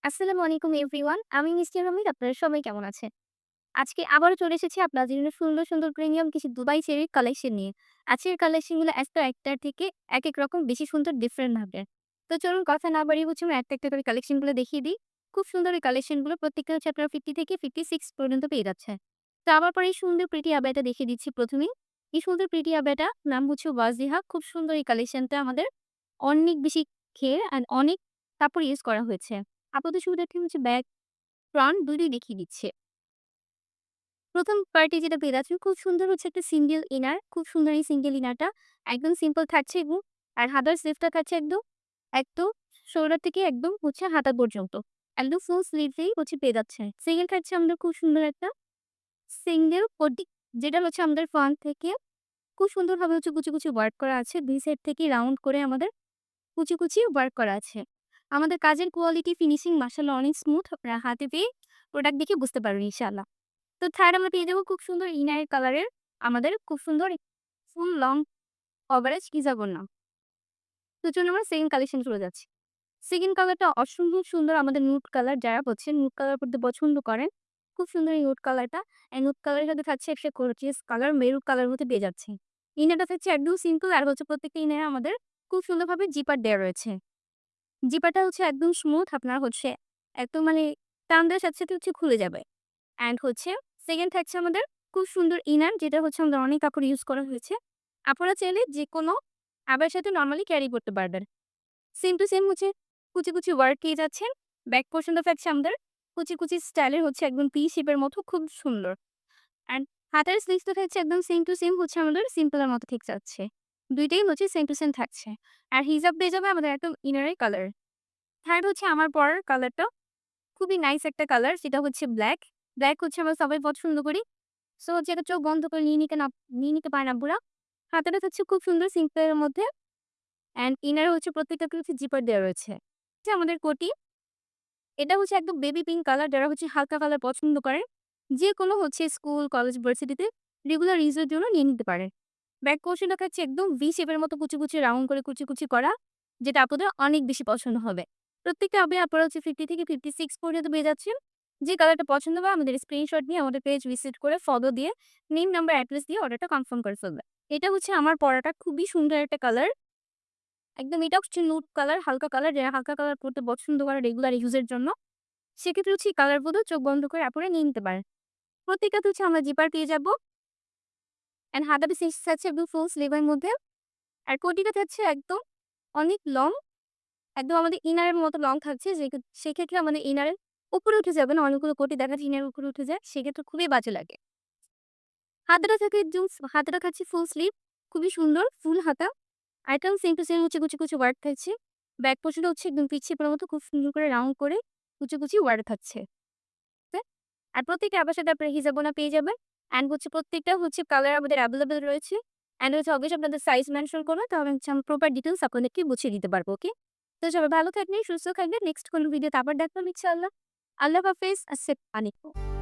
আসসালামু আলাইকুম এভরিওয়ান। আমি মিষ্টি হামিদ। আপনারা সবাই কেমন আছেন? আজকে আবারও চলে এসেছি আপনাদের জন্য সুন্দর, সুন্দর প্রিমিয়াম কিছু দুবাই চেরির কালেকশন নিয়ে। আজকের কালেকশনগুলো একটা একটার থেকে একেক রকম বেশি সুন্দর ডিফারেন্ট ভাবে। তো চলুন কথা না বাড়িয়ে আমরা একটা, একটা করে কালেকশনগুলো দেখিয়ে দিই। খুব সুন্দর এই কালেকশনগুলো প্রত্যেকটা হচ্ছে আপনারা 50 থেকে 56 পর্যন্ত পেয়ে যাচ্ছেন। তো আমার পরে এই সুন্দর প্রিটি আবায়াটা দেখিয়ে দিচ্ছি ১ম এই। এই সুন্দর প্রিটি আবায়াটা নাম হচ্ছে ওয়াজিহা। খুব সুন্দর এই কালেকশনটা আমাদের অনেক বেশি ঘের অ্যান্ড অনেক কাপড় ইউজ করা হয়েছে। আপাতত সুবিধার্থে হচ্ছে ব্যাক, ফ্রন্ট দুটোই দেখিয়ে দিচ্ছে। ১ম পার্টি যেটা পেয়ে যাচ্ছেন খুব সুন্দর হচ্ছে একটা সিঙ্গেল ইনার। খুব সুন্দর এই সিঙ্গেল ইনারটা একদম সিম্পল থাকছে এবং আর হাতার স্লিভটা থাকছে একদম শোল্ডার থেকে একদম হচ্ছে হাতা পর্যন্ত। একদম ফুল স্লিভেই হচ্ছে পেয়ে যাচ্ছেন। সেকেন্ড থাকছে আমাদের খুব সুন্দর একটা সিঙ্গেল কোটি যেটা হচ্ছে আমাদের ফ্রন্ট থেকে খুব সুন্দরভাবে হচ্ছে কুচি, কুচি ওয়ার্ক করা আছে। ২ সাইড থেকে রাউন্ড করে আমাদের কুচি, কুচি ওয়ার্ক করা আছে। আমাদের কাজের কোয়ালিটি ফিনিশিং মাশাআল্লাহ অনেক স্মুথ। আপনারা হাতে পেয়ে প্রোডাক্ট দেখে বুঝতে পারবেন ইনশাআল্লাহ। তো থার্ড আমরা পেয়ে যাবো খুব সুন্দর ইনার কালারের আমাদের খুব সুন্দর ফুল লং কভারেজ কিজাবন্যা। তো চলুন আমরা সেকেন্ড কালেকশন চলে যাচ্ছি। সেকেন্ড কালারটা অসম্ভব সুন্দর আমাদের নুড কালার যারা হচ্ছে নুড কালার পড়তে পছন্দ করেন। খুব সুন্দর এই নুড কালারটা। এই নুড কালারের সাথে থাকছে একটা গর্জিয়াস কালার মেরুন কালারের মধ্যে পেয়ে যাচ্ছি। ইনারটা থাকছে একদম সিম্পল আর হচ্ছে প্রত্যেকটা ইনারে আমাদের খুব সুন্দরভাবে জিপার দেয়া রয়েছে। জিপারটা হচ্ছে একদম স্মুথ আপনার হচ্ছে একদম মানে টান দেওয়ার সাথে, সাথে হচ্ছে খুলে যাবে। অ্যান্ড হচ্ছে সেকেন্ড থাকছে আমাদের খুব সুন্দর ইনার যেটা হচ্ছে আমাদের অনেক কাপড় ইউজ করা হয়েছে। আপনারা চাইলে যেকোনো আবায়ের সাথে নরমালি ক্যারি করতে পারবেন। সেম টু সেম হচ্ছে কুচি, কুচি ওয়ার্ক পেয়ে যাচ্ছেন। ব্যাক পোরশনটা থাকছে আমাদের কুচি, কুচি স্টাইলের হচ্ছে একদম পি শেপের মতো খুব সুন্দর। অ্যান্ড হাতার স্লিভসটা থাকছে একদম সেম টু সেম হচ্ছে আমাদের সিম্পলের মতো ঠিক যাচ্ছে। ২ টাই হচ্ছে সেম টু সেম থাকছে। আর হিজাব পেয়ে যাবে আমাদের একদম ইনারের কালার। থার্ড হচ্ছে আমার পরার কালারটা খুবই নাইস একটা কালার সেটা হচ্ছে ব্লাক। ব্লাক হচ্ছে আমরা সবাই পছন্দ করি। সো হচ্ছে এটা চোখ বন্ধ করে নিয়ে নিতে পারেন আব্বুরা। হাতাটা হচ্ছে খুব সুন্দর সিম্পল এর মধ্যে অ্যান্ড ইনারে হচ্ছে প্রত্যেকটাতে হচ্ছে জিপার দেওয়া রয়েছে। হচ্ছে আমাদের কোটি। এটা হচ্ছে একদম বেবি পিঙ্ক কালার যারা হচ্ছে হালকা কালার পছন্দ করেন। যেকোনো হচ্ছে স্কুল, কলেজ, ভার্সিটিতে রেগুলার ইউজ এর জন্য নিয়ে নিতে পারেন। ব্যাক পোরশন দেখাচ্ছে একদম ভি শেপের মতো কুচি, কুচি রাউন্ড করে কুচি, কুচি করা যেটা আপনাদের অনেক বেশি পছন্দ হবে। প্রত্যেকটা হবে আপনারা হচ্ছে 50 থেকে 56 পর্যন্ত পেয়ে যাচ্ছেন। যে কালারটা পছন্দ হবে আমাদের স্ক্রিনশট নিয়ে আমাদের পেজ ভিজিট করে ফলো দিয়ে নেম, নাম্বার, অ্যাড্রেস দিয়ে অর্ডারটা কনফার্ম করে ফেলবেন। এটা হচ্ছে আমার পড়াটা খুবই সুন্দর একটা কালার। একদম এটা হচ্ছে নুড কালার, হালকা কালার যারা হালকা কালার পড়তে পছন্দ করে রেগুলার ইউজ এর জন্য। সেক্ষেত্রে হচ্ছে এই কালারগুলো চোখ বন্ধ করে আপনারা নিয়ে নিতে পারেন। প্রত্যেকটাতে হচ্ছে আমরা জিপার পেয়ে যাবো। অ্যান্ড হাতাটা সিক্স থাকছে একদম ফুল স্লিভ এর মধ্যে। আর কোটিটা থাকছে একদম অনেক লং, একদম আমাদের ইনারের মতো লং থাকছে সেক্ষেত্রে আমাদের ইনারের উপরে উঠে যাবে না। অনেকগুলো কোটি দেখা যায় ইনারের উপরে উঠে যায়। সেক্ষেত্রে খুবই বাজে লাগে। হাতাটা থাকে একদম হাতাটা থাকছে ফুল স্লিভ, খুবই সুন্দর ফুল হাতা। আইটেম সেম টু সেম হচ্ছে কুচি, কুচি ওয়ার্ক থাকছে। ব্যাক পোরশনটা হচ্ছে একদম পিচ্ছিপার মতো খুব সুন্দর করে রাউন্ড করে কুচি, কুচি ওয়ার্ক থাকছে। ওকে? আর প্রত্যেকটা আবার সাথে আপনারা হিজাবনা পেয়ে যাবেন। অ্যান্ড হচ্ছে প্রত্যেকটা হচ্ছে কালার আমাদের এভেইলেবল রয়েছে। অ্যান্ড হচ্ছে অবশ্যই আপনাদের সাইজ মেনশন করবেন তাহলে হচ্ছে আমি প্রপার ডিটেইলস আপনাদেরকে বুঝিয়ে দিতে পারবো। ওকে? তো সবাই ভালো থাকবেন, সুস্থ থাকবেন। নেক্সট কোনো ভিডিওতে আবার দেখা হবে ইনশাআল্লাহ। আল্লাহ হাফেজ। আসসালামু আলাইকুম।